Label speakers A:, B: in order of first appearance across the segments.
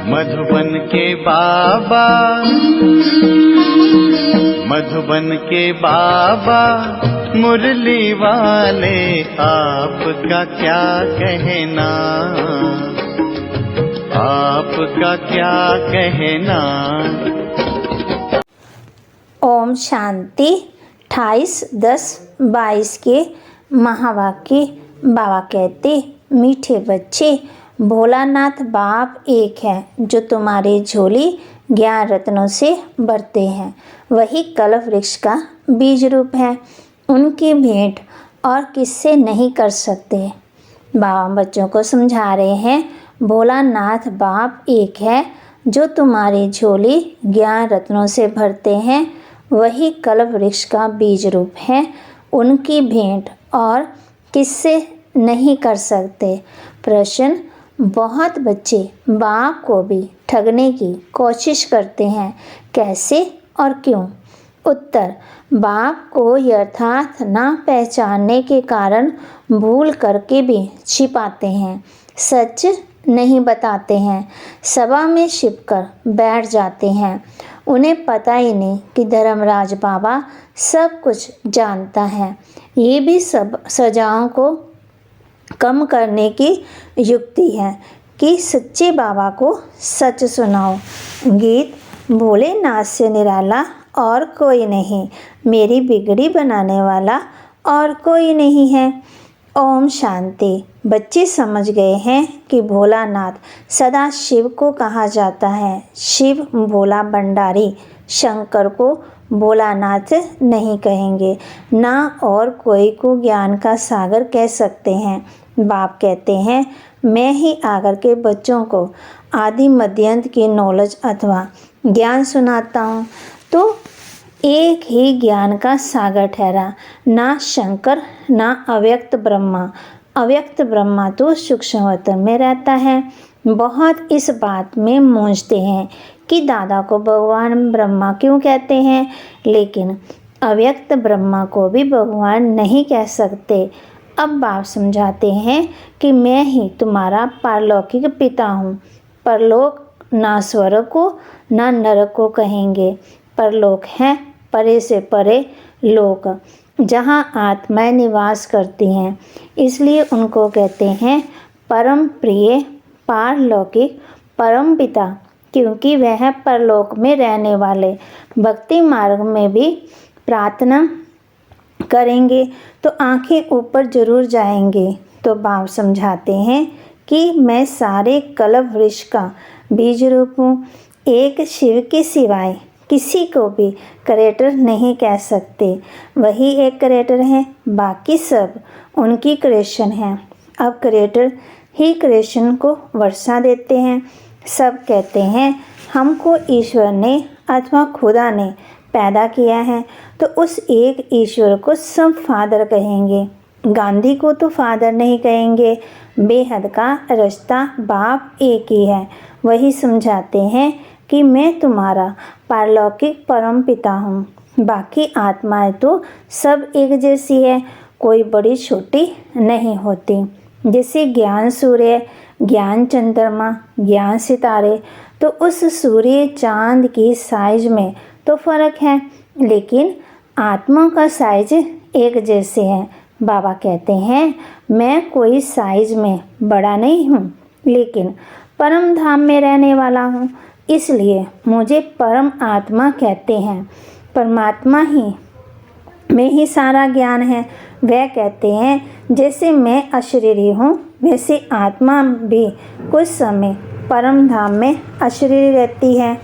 A: मधुबन के बाबा, मधुबन के बाबा मुरली वाले, आपका क्या कहना, आपका क्या कहना।
B: ओम शांति। 28/10/22 के महावाक्य। बाबा कहते, मीठे बच्चे, भोलानाथ बाप एक है जो तुम्हारी झोली ज्ञान रत्नों से भरते हैं। वही कल्प वृक्ष का बीज रूप है। उनकी भेंट और किससे नहीं कर सकते। बाबा बच्चों को समझा रहे हैं, भोलानाथ बाप एक है जो तुम्हारी झोली ज्ञान रत्नों से भरते हैं। वही कल्प वृक्ष का बीज रूप है। उनकी भेंट और किससे नहीं कर सकते। प्रश्न, बहुत बच्चे बाप को भी ठगने की कोशिश करते हैं, कैसे और क्यों। उत्तर, बाप को यथार्थ ना पहचानने के कारण भूल करके भी छिपाते हैं, सच नहीं बताते हैं, सभा में छिपकर बैठ जाते हैं। उन्हें पता ही नहीं कि धर्मराज बाबा सब कुछ जानता है। ये भी सब सजाओं को कम करने की युक्ति है कि सच्चे बाबा को सच सुनाओ। गीत, भोलेनाथ से निराला और कोई नहीं, मेरी बिगड़ी बनाने वाला और कोई नहीं है। ओम शांति। बच्चे समझ गए हैं कि भोलानाथ सदा शिव को कहा जाता है। शिव भोला भंडारी, शंकर को भोलानाथ नहीं कहेंगे, ना और कोई को ज्ञान का सागर कह सकते हैं। बाप कहते हैं, मैं ही आकर के बच्चों को आदि मध्यांत की नॉलेज अथवा ज्ञान सुनाता हूँ, तो एक ही ज्ञान का सागर ठहरा, ना शंकर ना अव्यक्त ब्रह्मा। अव्यक्त ब्रह्मा तो सूक्ष्मवतन में रहता है। बहुत इस बात में मूंझते हैं कि दादा को भगवान ब्रह्मा क्यों कहते हैं, लेकिन अव्यक्त ब्रह्मा को भी भगवान नहीं कह सकते। अब बाप समझाते हैं कि मैं ही तुम्हारा पारलौकिक पिता हूँ। परलोक ना स्वर्ग को ना नरक को कहेंगे। परलोक है परे से परे लोक, जहाँ आत्माएं निवास करती हैं, इसलिए उनको कहते हैं परम प्रिय पारलौकिक परम पिता, क्योंकि वह परलोक में रहने वाले। भक्ति मार्ग में भी प्रार्थना करेंगे तो आंखें ऊपर जरूर जाएंगे। तो बाप समझाते हैं कि मैं सारे कल्प वृक्ष का बीज रूप हूँ। एक शिव के सिवाय किसी को भी क्रिएटर नहीं कह सकते। वही एक क्रिएटर है, बाकी सब उनकी क्रिएशन है। अब क्रिएटर ही क्रिएशन को वर्षा देते हैं। सब कहते हैं हमको ईश्वर ने अथवा खुदा ने पैदा किया है, तो उस एक ईश्वर को सब फादर कहेंगे। गांधी को तो फादर नहीं कहेंगे। बेहद का रास्ता बाप एक ही है। वही समझाते हैं कि मैं तुम्हारा पारलौकिक परम पिता हूँ। बाकी आत्माएं तो सब एक जैसी है, कोई बड़ी छोटी नहीं होती। जैसे ज्ञान सूर्य, ज्ञान चंद्रमा, ज्ञान सितारे, तो उस सूर्य चांद की साइज में तो फर्क है, लेकिन आत्मा का साइज एक जैसे है। बाबा कहते हैं, मैं कोई साइज में बड़ा नहीं हूँ, लेकिन परम धाम में रहने वाला हूँ, इसलिए मुझे परम आत्मा कहते हैं। परमात्मा ही में ही सारा ज्ञान है। वह कहते हैं जैसे मैं अशरीरी हूँ, वैसे आत्मा भी कुछ समय परम धाम में अशरीरी रहती है,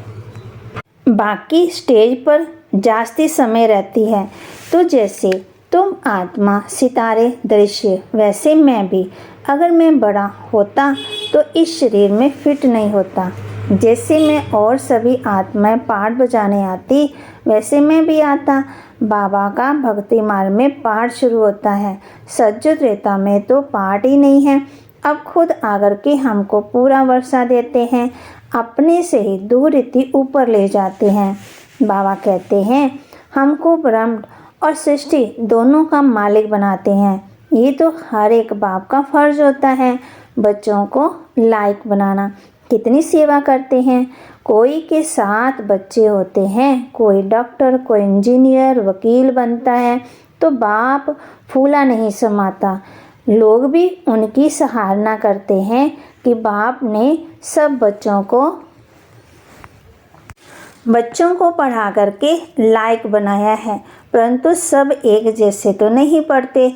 B: बाकी स्टेज पर जास्ती समय रहती है। तो जैसे तुम आत्मा सितारे दृश्य, वैसे मैं भी अगर मैं बड़ा होता तो इस शरीर में फिट नहीं होता। जैसे मैं और सभी आत्माएं पाठ बजाने आती, वैसे मैं भी आता। बाबा का भक्ति मार्ग में पाठ शुरू होता है। सज्जो त्रेता में तो पाठ ही नहीं है। अब खुद आकर के हमको पूरा वर्षा देते हैं, अपने से ही दो रीति ऊपर ले जाते हैं। बाबा कहते हैं हमको ब्रह्म और सृष्टि दोनों का मालिक बनाते हैं। ये तो हर एक बाप का फर्ज होता है, बच्चों को लायक बनाना, कितनी सेवा करते हैं। कोई के 7 बच्चे होते हैं, कोई डॉक्टर, कोई इंजीनियर, वकील बनता है, तो बाप फूला नहीं समाता। लोग भी उनकी सराहना करते हैं कि बाप ने सब बच्चों को पढ़ा करके लायक बनाया है। परंतु सब एक जैसे तो नहीं पढ़ते,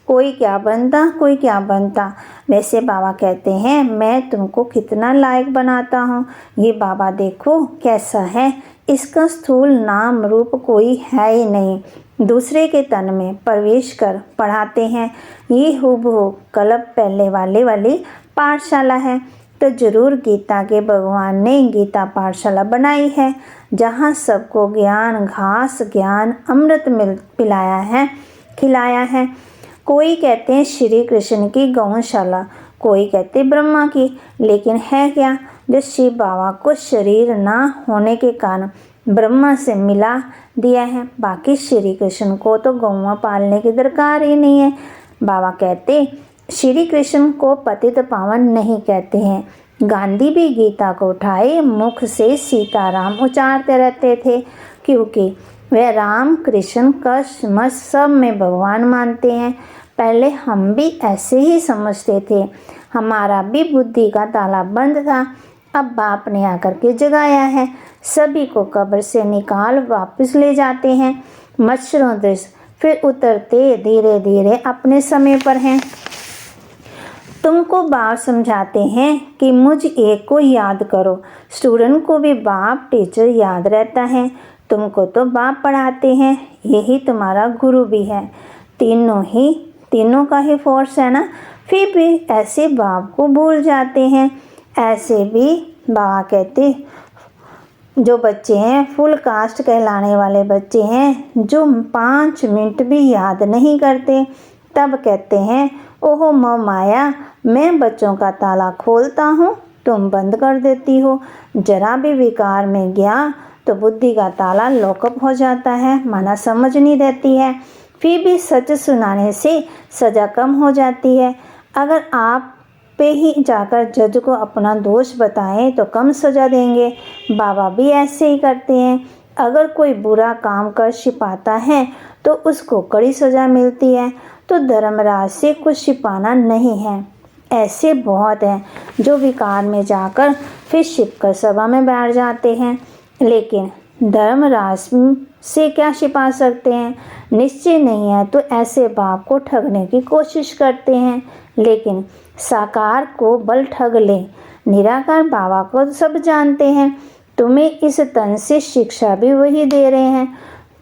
B: कोई क्या बनता। वैसे बाबा कहते हैं, मैं तुमको कितना लायक बनाता हूँ। ये बाबा देखो कैसा है, इसका स्थूल नाम रूप कोई है ही नहीं। दूसरे के तन में प्रवेश कर पढ़ाते हैं। ये हूबहू कल्प पहले वाली पाठशाला है। तो जरूर गीता के भगवान ने गीता पाठशाला बनाई है, जहाँ सबको ज्ञान घास ज्ञान अमृत खिलाया है। कोई कहते हैं श्री कृष्ण की गौशाला, कोई कहते ब्रह्मा की, लेकिन है क्या जो शिव बाबा को शरीर ना होने के कारण ब्रह्मा से मिला दिया है। बाकी श्री कृष्ण को तो गौवा पालने की दरकार ही नहीं है। बाबा कहते श्री कृष्ण को पतित पावन नहीं कहते हैं। गांधी भी गीता को उठाए मुख से सीताराम उच्चारते रहते थे, क्योंकि वह राम कृष्ण कृष्ण सब में भगवान मानते हैं। पहले हम भी ऐसे ही समझते थे, हमारा भी बुद्धि का ताला बंद था। अब बाप ने आकर के जगाया है, सभी को कब्र से निकाल वापस ले जाते हैं। मच्छरों दृश्य फिर उतरते धीरे धीरे अपने समय पर हैं। तुमको बाप समझाते हैं कि मुझ एक को याद करो। स्टूडेंट को भी बाप टीचर याद रहता है। तुमको तो बाप पढ़ाते हैं, यही तुम्हारा गुरु भी है। तीनों का ही फोर्स है ना। फिर भी ऐसे बाप को भूल जाते हैं। ऐसे भी बाबा कहते जो बच्चे हैं फुल कास्ट कहलाने वाले बच्चे हैं, जो 5 मिनट भी याद नहीं करते, तब कहते हैं ओहो माया, मैं बच्चों का ताला खोलता हूँ, तुम बंद कर देती हो। जरा भी विकार में गया तो बुद्धि का ताला लॉकअप हो जाता है, माना समझ नहीं रहती है। फिर भी सच सुनाने से सज़ा कम हो जाती है। अगर आप पे ही जाकर जज को अपना दोष बताएं तो कम सज़ा देंगे। बाबा भी ऐसे ही करते हैं। अगर कोई बुरा काम कर छिपाता है तो उसको कड़ी सज़ा मिलती है। तो धर्मराज से कुछ छिपाना नहीं है। ऐसे बहुत हैं जो विकार में जाकर फिर छिपकर सभा में बैठ जाते हैं, लेकिन धर्मराज से क्या छिपा सकते हैं। निश्चय नहीं है तो ऐसे बाप को ठगने की कोशिश करते हैं, लेकिन साकार को बल ठग ले। निराकार बाबा को सब जानते हैं। तुम्हें इस तन से शिक्षा भी वही दे रहे हैं।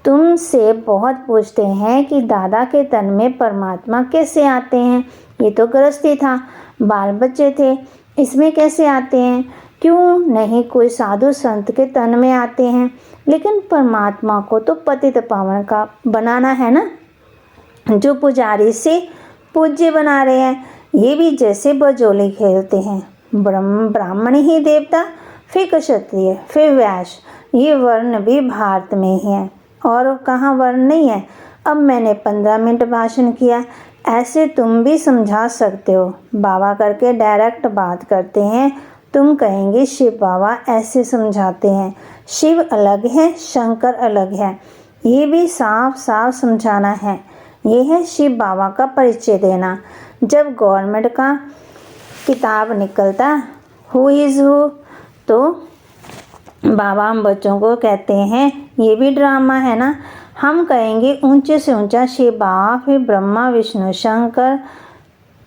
B: तुमसे बहुत पूछते हैं कि दादा के तन में परमात्मा कैसे आते हैं। ये तो गृहस्थी था, बाल बच्चे थे, इसमें कैसे आते हैं। क्यों नहीं कोई साधु संत के तन में आते हैं। लेकिन परमात्मा को तो पतित पावन का बनाना है ना, जो पुजारी से पूज्य बना रहे हैं। ये भी जैसे बजोली खेलते हैं। ब्राह्मण ही देवता, फिर क्षत्रिय, फिर वैश्य, ये वर्ण भी भारत में ही है और कहाँ वर्ण नहीं है। अब मैंने 15 मिनट भाषण किया, ऐसे तुम भी समझा सकते हो। बाबा करके डायरेक्ट बात करते हैं। तुम कहेंगे शिव बाबा ऐसे समझाते हैं। शिव अलग है, शंकर अलग है, ये भी साफ साफ समझाना है। ये है शिव बाबा का परिचय देना। जब गवर्नमेंट का किताब निकलता हु इज़ हु, तो बाबा हम बच्चों को कहते हैं ये भी ड्रामा है ना। हम कहेंगे ऊंचे से ऊंचा शिव बाबा, फिर ब्रह्मा विष्णु शंकर,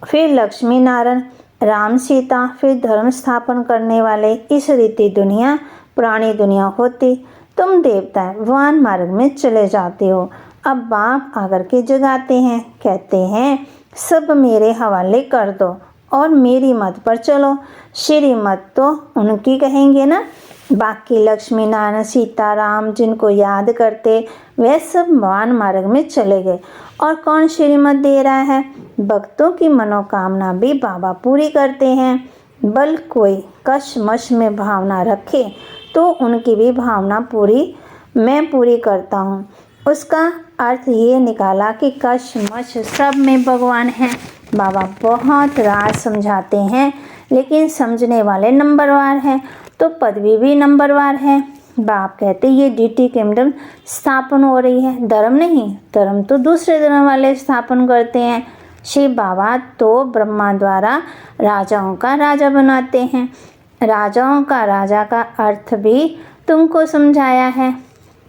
B: फिर लक्ष्मी नारायण, राम सीता, फिर धर्म स्थापन करने वाले। इस रीति दुनिया पुरानी दुनिया होती। तुम देवता वान मार्ग में चले जाते हो। अब बाप आकर के जगाते हैं, कहते हैं सब मेरे हवाले कर दो और मेरी मत पर चलो। श्री मत तो उनकी कहेंगे ना। बाकी लक्ष्मी नारायण सीताराम जिनको याद करते वह सब वान मार्ग में चले गए। और कौन श्रीमत दे रहा है। भक्तों की मनोकामना भी बाबा पूरी करते हैं। बल कोई कशमश में भावना रखे तो उनकी भी भावना मैं पूरी करता हूँ। उसका अर्थ ये निकाला कि कशमश सब में भगवान है। बाबा बहुत राज समझाते हैं, लेकिन समझने वाले नंबरवार हैं, तो पदवी भी नंबरवार है। बाप कहते ये डीटी किंगडम स्थापन हो रही है, धर्म नहीं, धर्म तो दूसरे धर्म वाले स्थापन करते हैं। शिव बाबा तो ब्रह्मा द्वारा राजाओं का राजा बनाते हैं। राजाओं का राजा का अर्थ भी तुमको समझाया है।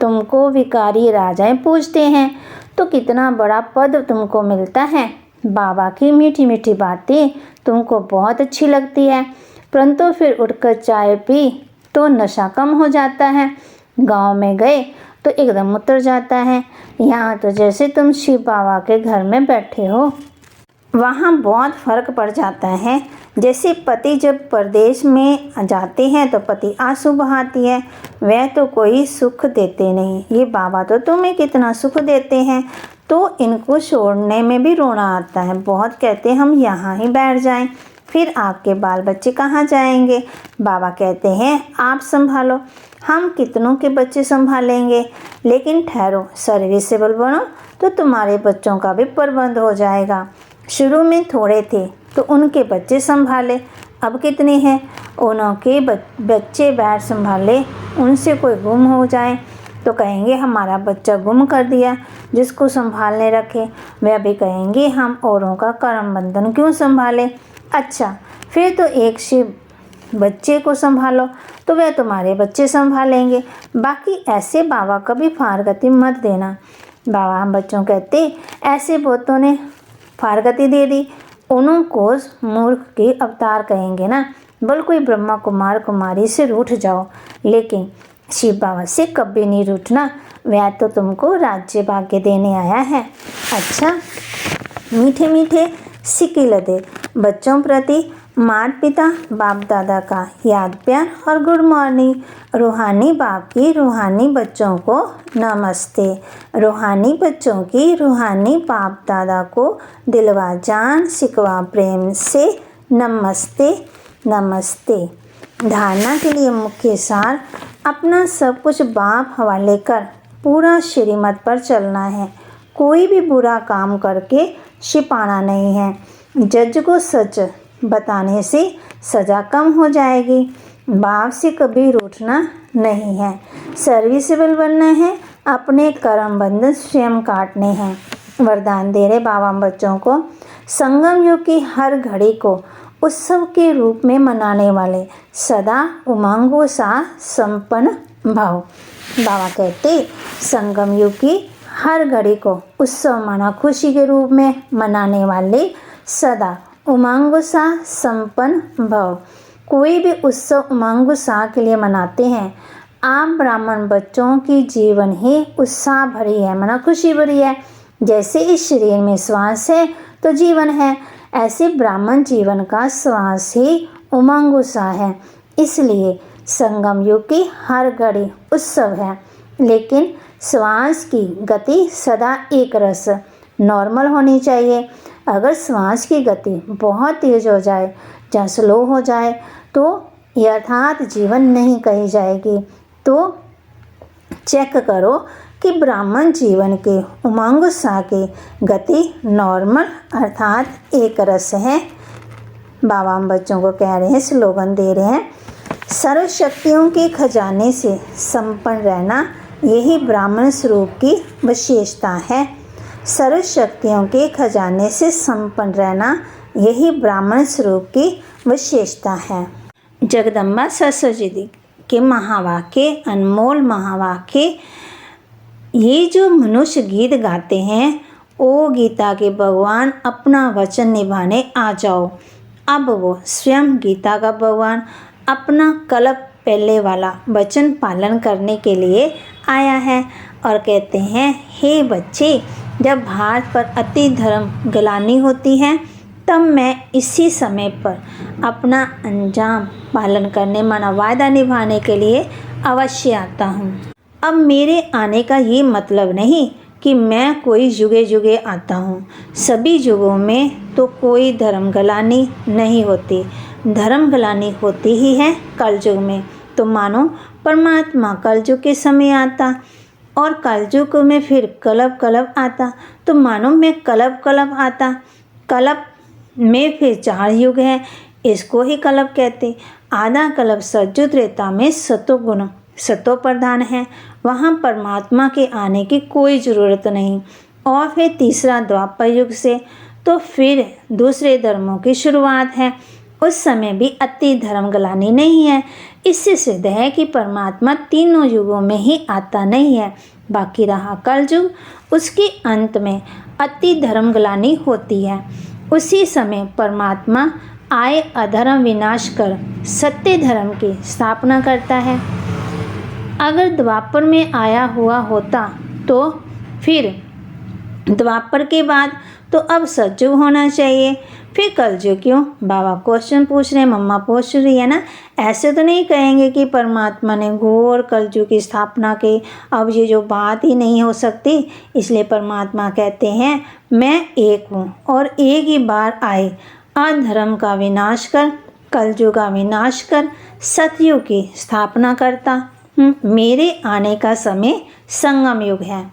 B: तुमको विकारी राजाएं पूजते हैं, तो कितना बड़ा पद तुमको मिलता है। बाबा की मीठी मीठी बातें तुमको बहुत अच्छी लगती है, परंतु फिर उठकर चाय पी तो नशा कम हो जाता है। गांव में गए तो एकदम उतर जाता है। यहाँ तो जैसे तुम शिव बाबा के घर में बैठे हो, वहाँ बहुत फर्क पड़ जाता है। जैसे पति जब परदेश में जाते हैं तो पति आंसू बहाती है, वह तो कोई सुख देते नहीं। ये बाबा तो तुम्हें कितना सुख देते हैं, तो इनको छोड़ने में भी रोना आता है। बहुत कहते हैं हम यहाँ ही बैठ जाएं, फिर आपके बाल बच्चे कहाँ जाएंगे। बाबा कहते हैं आप संभालो। हम कितनों के बच्चे संभालेंगे, लेकिन ठहरो, सर्विसेबल बनो तो तुम्हारे बच्चों का भी प्रबंध हो जाएगा। शुरू में थोड़े थे तो उनके बच्चे संभाले, अब कितने हैं, उनके बच्चे बैठ संभाले। उनसे कोई गुम हो जाए तो कहेंगे हमारा बच्चा गुम कर दिया। जिसको संभालने रखे वह भी कहेंगे हम औरों का कर्म बंधन क्यों संभाले। अच्छा, फिर तो एक शिव बच्चे को संभालो तो वह तुम्हारे बच्चे संभालेंगे। बाकी ऐसे बाबा कभी फारगति मत देना। बाबा हम बच्चों कहते ऐसे बहुतों ने फारगति दे दी, उनको मूर्ख के अवतार कहेंगे ना। बोल कोई ब्रह्मा कुमार कुमारी से रूठ जाओ, लेकिन शिव बाबा से कभी नहीं रूठना, वह तो तुमको राज्य भाग्य देने आया है। अच्छा, मीठे मीठे सिकिल दे बच्चों प्रति माता पिता बाप दादा का याद प्यार और गुड मॉर्निंग। रूहानी बाप की रूहानी बच्चों को नमस्ते। रूहानी बच्चों की रूहानी बाप दादा को दिलवा जान शिकवा प्रेम से नमस्ते नमस्ते। धारणा के लिए मुख्य सार, अपना सब कुछ बाप हवाले कर पूरा श्रीमत पर चलना है। कोई भी बुरा काम करके छिपाना नहीं है। जज को सच बताने से सज़ा कम हो जाएगी। बाप से कभी रूठना नहीं है। सर्विसेबल बनना है, अपने कर्म बंधन स्वयं काटने हैं। वरदान दे रहे बाबा बच्चों को, संगम युग की हर घड़ी को उत्सव के रूप में मनाने वाले, सदा उमंगों सा संपन्न भाव। बाबा कहते संगम युग की हर घड़ी को उत्सव माना खुशी के रूप में मनाने वाले, सदा उमंग सा संपन्न भव। कोई भी उत्सव उमंग उत्साह के लिए मनाते हैं। आप ब्राह्मण बच्चों की जीवन ही उत्साह भरी है, माना खुशी भरी है। जैसे इस शरीर में श्वास है तो जीवन है, ऐसे ब्राह्मण जीवन का श्वास ही उमंग उत्साह है। इसलिए संगम युग की हर घड़ी उत्सव है, लेकिन श्वास की गति सदा एक रस नॉर्मल होनी चाहिए। अगर श्वास की गति बहुत तेज हो जाए या स्लो हो जाए तो यथार्थ जीवन नहीं कही जाएगी। तो चेक करो कि ब्राह्मण जीवन के उमंग उत्साह की गति नॉर्मल अर्थात एक रस है। बाबा हम बच्चों को कह रहे हैं, स्लोगन दे रहे हैं, सर्व शक्तियों के खजाने से संपन्न रहना यही ब्राह्मण स्वरूप की विशेषता है। सर्व शक्तियों के खजाने से संपन्न रहना यही ब्राह्मण स्वरूप की विशेषता है। जगदम्बा सरस्वती जी के महावाक्य, अनमोल महावाक्य, ये जो मनुष्य गीत गाते हैं, ओ गीता के भगवान अपना वचन निभाने आ जाओ। अब वो स्वयं गीता का भगवान अपना कल्प पहले वाला वचन पालन करने के लिए आया है और कहते हैं, हे बच्चे, जब भारत पर अति धर्म गलानी होती है तब मैं इसी समय पर अपना अंजाम पालन करने, माना वायदा निभाने के लिए अवश्य आता हूँ। अब मेरे आने का ये मतलब नहीं कि मैं कोई युगे युगे आता हूँ। सभी युगों में तो कोई धर्म गलानी नहीं होती, धर्म गलानी होती ही है कलयुग में। तो मानो परमात्मा कलयुग के समय आता और कलयुग में फिर कलप आता, तो मानो मैं कलप आता। कलप में फिर 4 युग हैं, इसको ही कल्प कहते। आधा कल्प सतयुग त्रेता में सतोगुण सतो प्रधान है, वहाँ परमात्मा के आने की कोई ज़रूरत नहीं। और फिर तीसरा द्वापर युग से, तो फिर दूसरे धर्मों की शुरुआत है। उस समय भी अति धर्म ग्लानि नहीं है। इससे सिद्ध है कि परमात्मा तीनों युगों में ही आता नहीं है। बाकी रहा कलयुग, उसके अंत में अति धर्म ग्लानि होती है। उसी समय परमात्मा आए अधर्म विनाश कर सत्य धर्म की स्थापना करता है। अगर द्वापर में आया हुआ होता तो फिर द्वापर के बाद तो अब सतयुग होना चाहिए, फिर कलयुग क्यों? बाबा क्वेश्चन पूछ रहे हैं, मम्मा पूछ रही है ना। ऐसे तो नहीं कहेंगे कि परमात्मा ने घोर कलयुग की स्थापना की, अब ये जो बात ही नहीं हो सकती। इसलिए परमात्मा कहते हैं मैं एक हूँ और एक ही बार आए, अधर्म का विनाश कर, कलयुग का विनाश कर, सतयुग की स्थापना करता। मेरे आने का समय संगम युग है।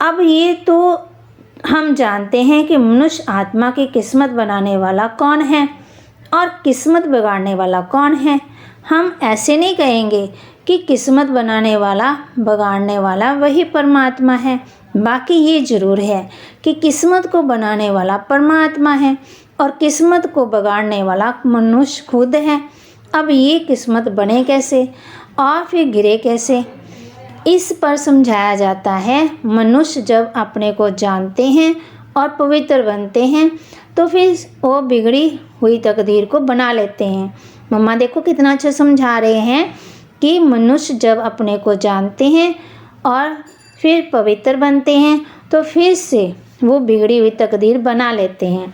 B: अब ये तो हम जानते हैं कि मनुष्य आत्मा की किस्मत बनाने वाला कौन है और किस्मत बिगाड़ने वाला कौन है। हम ऐसे नहीं कहेंगे कि किस्मत बनाने वाला बिगाड़ने वाला वही परमात्मा है। बाकी ये ज़रूर है कि किस्मत को बनाने वाला परमात्मा है और किस्मत को बिगाड़ने वाला मनुष्य खुद है। अब ये किस्मत बने कैसे और फिर गिरे कैसे, इस पर समझाया जाता है। मनुष्य जब अपने को जानते हैं और पवित्र बनते हैं तो फिर वो बिगड़ी हुई तकदीर को बना लेते हैं। मम्मा देखो कितना अच्छा समझा रहे हैं कि मनुष्य जब अपने को जानते हैं और फिर पवित्र बनते हैं तो फिर से वो बिगड़ी हुई तकदीर बना लेते हैं।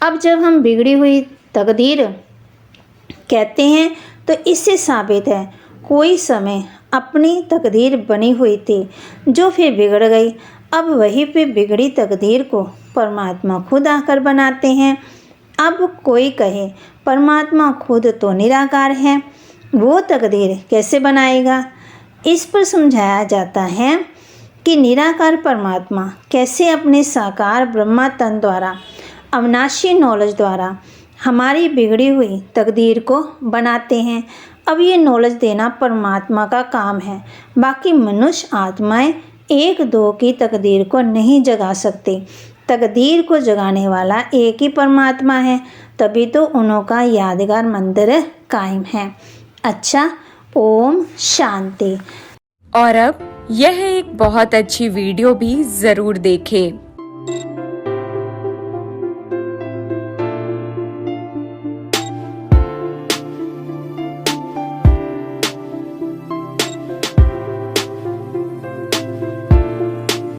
B: अब जब हम बिगड़ी हुई तकदीर कहते हैं तो इससे साबित है कोई समय अपनी तकदीर बनी हुई थी जो फिर बिगड़ गई। अब वही पे बिगड़ी तकदीर को परमात्मा खुद आकर बनाते हैं। अब कोई कहे परमात्मा खुद तो निराकार है, वो तकदीर कैसे बनाएगा? इस पर समझाया जाता है कि निराकार परमात्मा कैसे अपने साकार ब्रह्मा तन द्वारा अविनाशी नॉलेज द्वारा हमारी बिगड़ी हुई तकदीर को बनाते हैं। अब ये नॉलेज देना परमात्मा का काम है। बाकी मनुष्य आत्माएं एक दो की तकदीर को नहीं जगा सकते। तकदीर को जगाने वाला एक ही परमात्मा है, तभी तो उनका यादगार मंदिर कायम है। अच्छा, ओम शांति।
C: और अब यह एक बहुत अच्छी वीडियो भी ज़रूर देखें।